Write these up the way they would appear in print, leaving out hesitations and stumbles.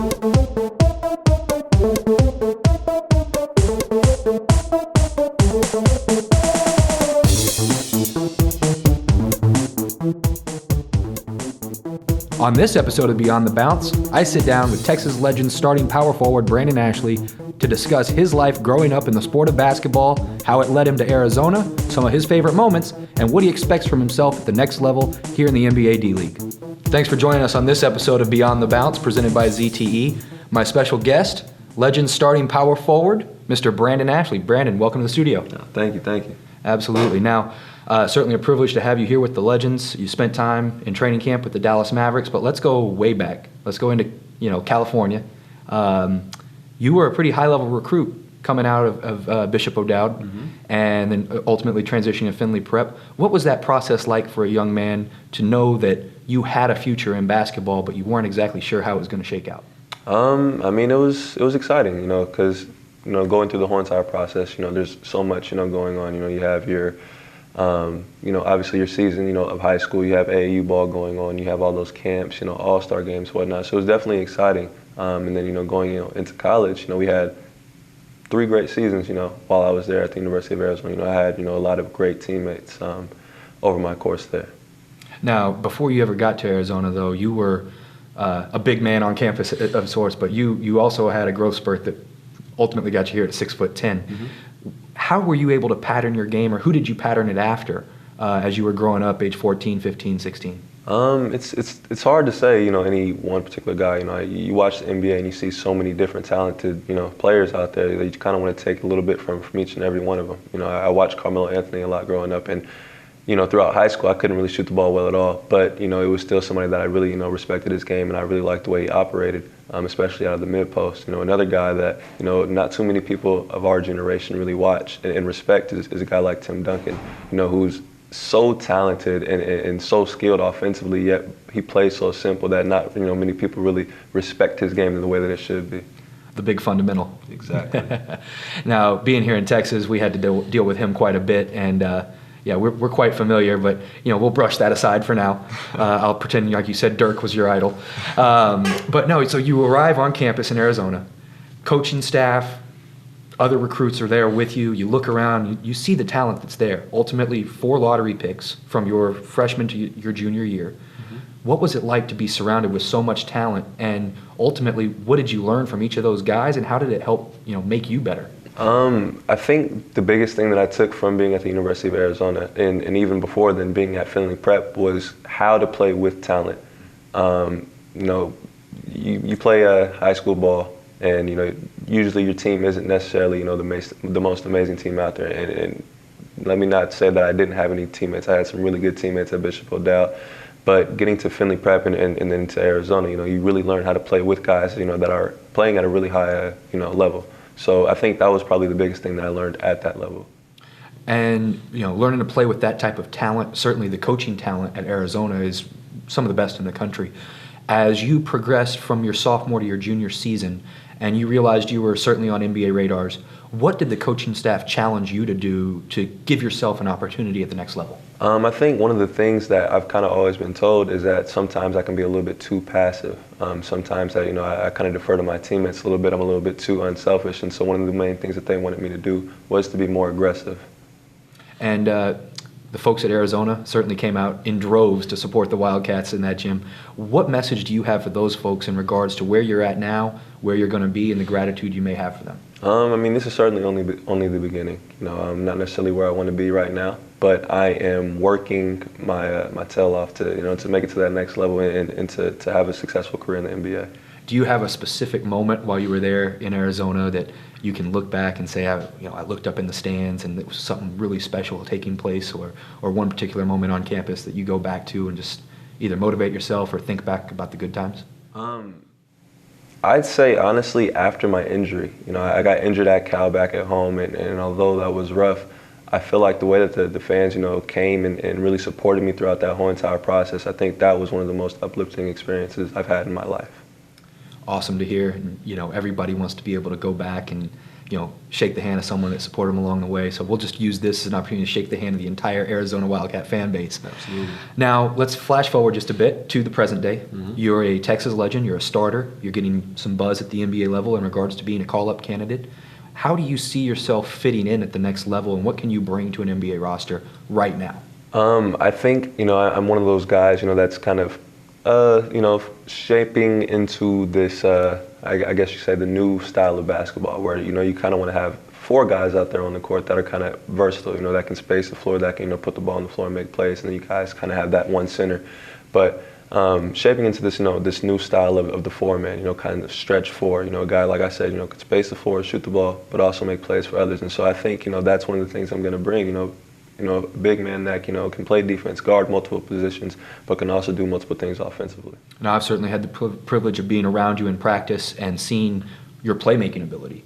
On this episode of Beyond the Bounce, I sit down with Texas Legends starting power forward Brandon Ashley to discuss his life growing up in the sport of basketball, how it led him to Arizona, some of his favorite moments, and what he expects from himself at the next level here in the NBA D-League. Thanks for joining us on this episode of Beyond the Bounce, presented by ZTE. My special guest, Legends starting power forward, Mr. Brandon Ashley. Brandon, welcome to the studio. Thank you. Absolutely. Now, certainly a privilege to have you here with the Legends. You spent time in training camp with the Dallas Mavericks, but let's go way back. Let's go into California. You were a pretty high-level recruit coming out of Bishop O'Dowd, and then ultimately transitioning to Findlay Prep. What was that process like for a young man to know that you had a future in basketball, but you weren't exactly sure how it was going to shake out? It was exciting, because going through the whole entire process, there's so much, going on. You have your obviously your season, of high school, you have AAU ball going on, you have all those camps, all-star games, whatnot. So it was definitely exciting. And then, going, into college, we had 3 great seasons, while I was there at the University of Arizona. I had, a lot of great teammates over my course there. Now, before you ever got to Arizona, though, you were a big man on campus of sorts, but you also had a growth spurt that ultimately got you here at 6'10". How were you able to pattern your game, or who did you pattern it after as you were growing up, age 14, 15, 16? It's hard to say, any one particular guy. You watch the NBA and you see so many different talented, players out there that you kind of want to take a little bit from each and every one of them. I watched Carmelo Anthony a lot growing up, and throughout high school I couldn't really shoot the ball well at all. But it was still somebody that I really respected his game, and I really liked the way he operated, especially out of the mid post. Another guy that not too many people of our generation really watch and respect is a guy like Tim Duncan, who's so talented and so skilled offensively, yet he plays so simple that not many people really respect his game in the way that it should be. The big fundamental. Exactly. Now, being here in Texas, we had to deal with him quite a bit, and we're quite familiar, but we'll brush that aside for now. I'll pretend, like you said, Dirk was your idol. But no, so you arrive on campus in Arizona, coaching staff, other recruits are there with you. You look around, you see the talent that's there. Ultimately, 4 lottery picks from your freshman to your junior year. What was it like to be surrounded with so much talent? And ultimately, what did you learn from each of those guys, and how did it help make you better? I think the biggest thing that I took from being at the University of Arizona, and even before then being at Findlay Prep, was how to play with talent. You play high school ball, and usually your team isn't necessarily the most amazing team out there. And let me not say that I didn't have any teammates. I had some really good teammates at Bishop O'Dowd. But getting to Findlay Prep and then to Arizona, you really learn how to play with guys that are playing at a really high level. So I think that was probably the biggest thing that I learned at that level. And learning to play with that type of talent, certainly the coaching talent at Arizona is some of the best in the country. As you progressed from your sophomore to your junior season, and you realized you were certainly on NBA radars, what did the coaching staff challenge you to do to give yourself an opportunity at the next level? I think one of the things that I've kind of always been told is that sometimes I can be a little bit too passive. Sometimes I kind of defer to my teammates a little bit. I'm a little bit too unselfish. And so one of the main things that they wanted me to do was to be more aggressive. And the folks at Arizona certainly came out in droves to support the Wildcats in that gym. What message do you have for those folks in regards to where you're at now, where you're going to be, and the gratitude you may have for them? This is certainly only the beginning. I'm not necessarily where I want to be right now, but I am working my tail off to make it to that next level and to have a successful career in the NBA. Do you have a specific moment while you were there in Arizona that you can look back and say, I looked up in the stands and it was something really special taking place, or one particular moment on campus that you go back to and just either motivate yourself or think back about the good times? I'd say, honestly, after my injury. I got injured at Cal back at home, and although that was rough, I feel like the way that the fans, came and really supported me throughout that whole entire process, I think that was one of the most uplifting experiences I've had in my life. Awesome to hear. And, everybody wants to be able to go back and shake the hand of someone that supported him along the way. So we'll just use this as an opportunity to shake the hand of the entire Arizona Wildcat fan base. Absolutely. Now, let's flash forward just a bit to the present day. You're a Texas legend. You're a starter. You're getting some buzz at the NBA level in regards to being a call-up candidate. How do you see yourself fitting in at the next level, and what can you bring to an NBA roster right now? I think, I'm one of those guys, that's kind of, shaping into this, I guess you say, the new style of basketball where, you kind of want to have 4 guys out there on the court that are kind of versatile, that can space the floor, that can, put the ball on the floor and make plays, and then you guys kind of have that one center. But shaping into this, this new style of the 4-man, kind of stretch 4, a guy, like I said, could space the floor, shoot the ball, but also make plays for others. And so I think, that's one of the things I'm going to bring, a big man that, can play defense, guard multiple positions, but can also do multiple things offensively. Now, I've certainly had the privilege of being around you in practice and seeing your playmaking ability.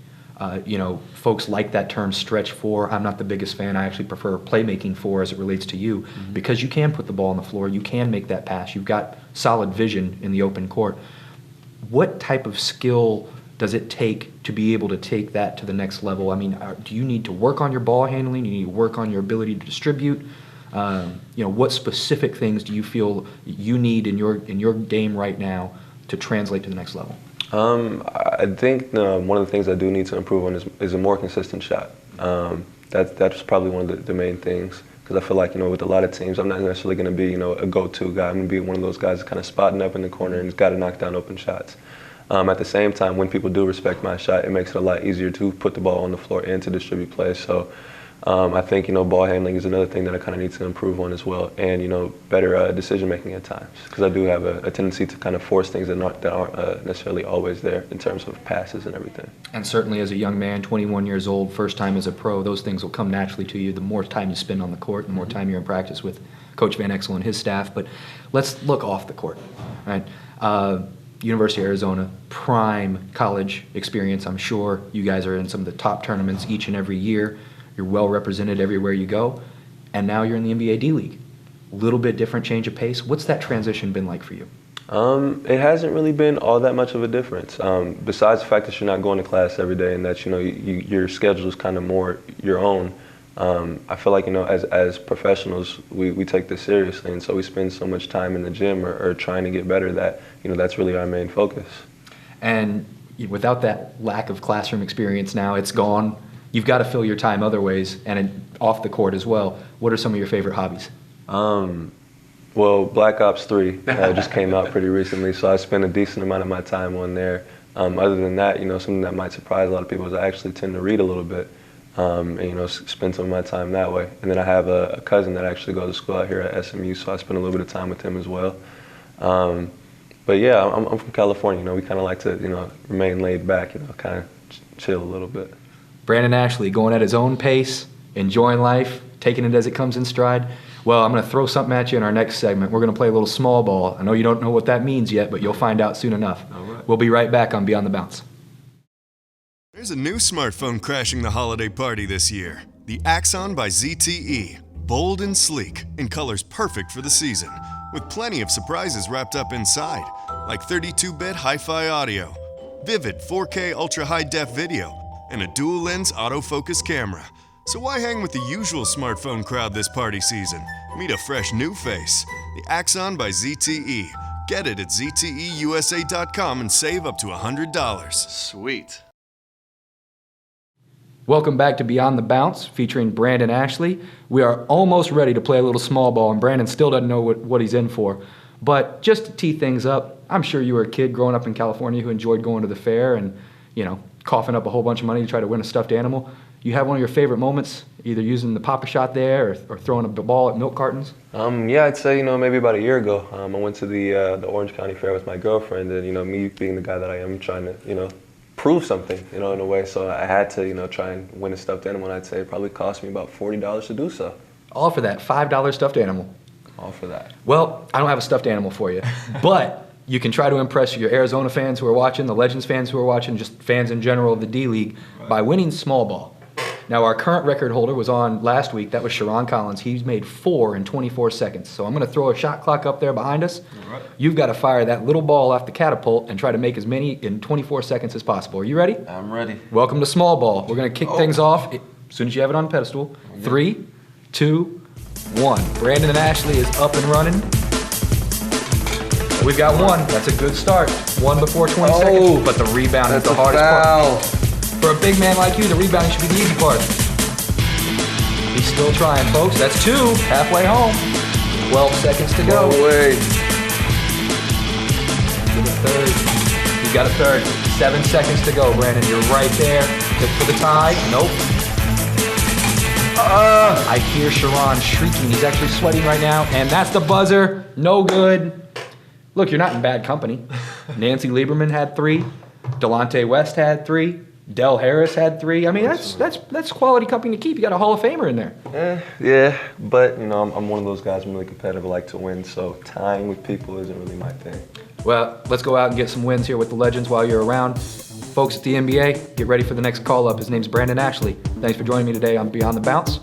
Folks like that term stretch 4. I'm not the biggest fan. I actually prefer playmaking 4 as it relates to you because you can put the ball on the floor. You can make that pass. You've got solid vision in the open court. What type of skill does it take to be able to take that to the next level? I mean, do you need to work on your ball handling? Do you need to work on your ability to distribute? What specific things do you feel you need in your game right now to translate to the next level? I think one of the things I do need to improve on is a more consistent shot. That's probably one of the main things, because I feel like, with a lot of teams, I'm not necessarily going to be, a go-to guy. I'm going to be one of those guys kind of spotting up in the corner and has got to knock down open shots. At the same time, when people do respect my shot, it makes it a lot easier to put the ball on the floor and to distribute plays. So I think, ball handling is another thing that I kind of need to improve on as well, and, better decision-making at times, because I do have a tendency to kind of force things that aren't necessarily always there in terms of passes and everything. And certainly as a young man, 21 years old, first time as a pro, those things will come naturally to you the more time you spend on the court, the more time you're in practice with Coach Van Exel and his staff. But let's look off the court, right? University of Arizona, prime college experience. I'm sure you guys are in some of the top tournaments each and every year. You're well represented everywhere you go. And now you're in the NBA D-League. A little bit different change of pace. What's that transition been like for you? It hasn't really been all that much of a difference. Besides the fact that you're not going to class every day and that, your schedule is kind of more your own. I feel like, as professionals, we take this seriously, and so we spend so much time in the gym or trying to get better that, that's really our main focus. And without that lack of classroom experience now, it's gone. You've got to fill your time other ways, and off the court as well. What are some of your favorite hobbies? Well, Black Ops 3 just came out pretty recently, so I spend a decent amount of my time on there. Other than that, something that might surprise a lot of people is I actually tend to read a little bit. And spend some of my time that way. And then I have a cousin that actually goes to school out here at SMU, so I spend a little bit of time with him as well. But yeah, I'm from California. We kind of like to remain laid back, kind of chill a little bit. Brandon Ashley going at his own pace, enjoying life, taking it as it comes in stride. Well, I'm going to throw something at you in our next segment. We're going to play a little small ball. I know you don't know what that means yet, but you'll find out soon enough. All right. We'll be right back on Beyond the Bounce. There's a new smartphone crashing the holiday party this year. The Axon by ZTE. Bold and sleek, in colors perfect for the season, with plenty of surprises wrapped up inside, like 32-bit hi-fi audio, vivid 4K ultra-high-def video, and a dual-lens autofocus camera. So why hang with the usual smartphone crowd this party season? Meet a fresh new face. The Axon by ZTE. Get it at ZTEUSA.com and save up to $100. Sweet. Welcome back to Beyond the Bounce, featuring Brandon Ashley. We are almost ready to play a little small ball, and Brandon still doesn't know what he's in for. But just to tee things up, I'm sure you were a kid growing up in California who enjoyed going to the fair and, coughing up a whole bunch of money to try to win a stuffed animal. You have one of your favorite moments, either using the Pop-A-Shot there or throwing a ball at milk cartons? Yeah, I'd say, maybe about a year ago, I went to the Orange County Fair with my girlfriend, and, me being the guy that I am, trying to, prove something, in a way. So I had to, try and win a stuffed animal, and I'd say it probably cost me about $40 to do so. All for that $5 stuffed animal. All for that. Well, I don't have a stuffed animal for you, but you can try to impress your Arizona fans who are watching, the Legends fans who are watching, just fans in general of the D-League, by winning small ball. Now, our current record holder was on last week. That was Sharon Collins. He's made 4 in 24 seconds. So I'm going to throw a shot clock up there behind us. All right. You've got to fire that little ball off the catapult and try to make as many in 24 seconds as possible. Are you ready? I'm ready. Welcome to small ball. We're going to kick things off as soon as you have it on the pedestal. 3, 2, 1. Brandon and Ashley is up and running. We've got 1. That's a good start. 1 before 20 seconds. But the rebound is the hardest part. For a big man like you, the rebounding should be the easy part. He's still trying, folks. That's 2. Halfway home. 12 seconds to go. No way. Get a third. You got a third. 7 seconds to go, Brandon. You're right there. Look for the tie. Nope. I hear Sharon shrieking. He's actually sweating right now. And that's the buzzer. No good. Look, you're not in bad company. Nancy Lieberman had 3. Delonte West had 3. Del Harris had 3. I mean, that's quality company to keep. You got a Hall of Famer in there. Yeah, but you know, I'm one of those guys. I'm really competitive. I like to win, so tying with people isn't really my thing. Well, let's go out and get some wins here with the legends while you're around. Folks at the NBA, get ready for the next call-up. His name's Brandon Ashley. Thanks for joining me today on Beyond the Bounce.